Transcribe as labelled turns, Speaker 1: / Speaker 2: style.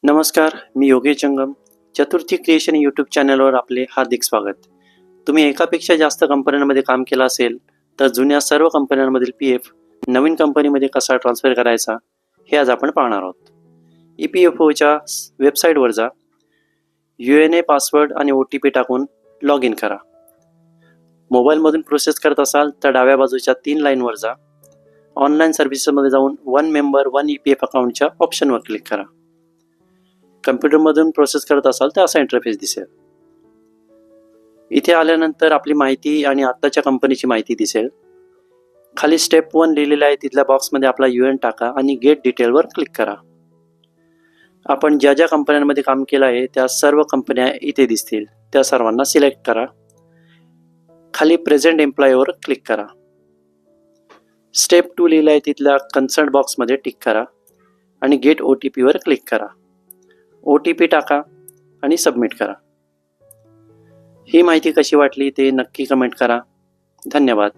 Speaker 1: नमस्कार, मी योगेश जंगम. चतुर्थी creation YouTube चॅनलवर आपले हार्दिक स्वागत. तुम्ही एकापेक्षा जास्त कंपन्यांमध्ये काम केलं असेल, तर जुन्या सर्व कंपन्यांमधील पी-एफ नवीन कंपनीमध्ये कसा ट्रान्सफर करायचा, हे आज आपण पाहणार आहोत. ई-पी-एफ-ओच्या वेबसाईटवर जा. UNA पासवर्ड आणि OTP टाकून लॉग इन करा. मोबाईलमधून प्रोसेस करत असाल तर डाव्या बाजूच्या 3 लाईनवर जा. ऑनलाईन सर्व्हिसेसमध्ये जाऊन वन मेंबर वन EPF अकाउंटच्या ऑप्शनवर क्लिक करा. कम्प्युटरमधून प्रोसेस करत असाल तर असा इंटरफेस दिसेल. इथे आल्यानंतर आपली माहिती आणि आत्ताच्या कंपनीची माहिती दिसेल. खाली स्टेप 1 लिहिलेलं आहे, तिथल्या बॉक्समध्ये आपला UN टाका आणि गेट डिटेलवर क्लिक करा. आपण ज्या ज्या कंपन्यांमध्ये काम केलं आहे त्या सर्व कंपन्या इथे दिसतील. त्या सर्वांना सिलेक्ट करा. खाली प्रेझेंट एम्प्लॉयीवर क्लिक करा. स्टेप 2 लिहिलं आहे, तिथल्या कन्सर्न बॉक्समध्ये टिक करा आणि गेट OTP वर क्लिक करा. OTP टाका आणि सबमिट करा. ही माहिती कशी वाटली ते नक्की कमेंट करा. धन्यवाद.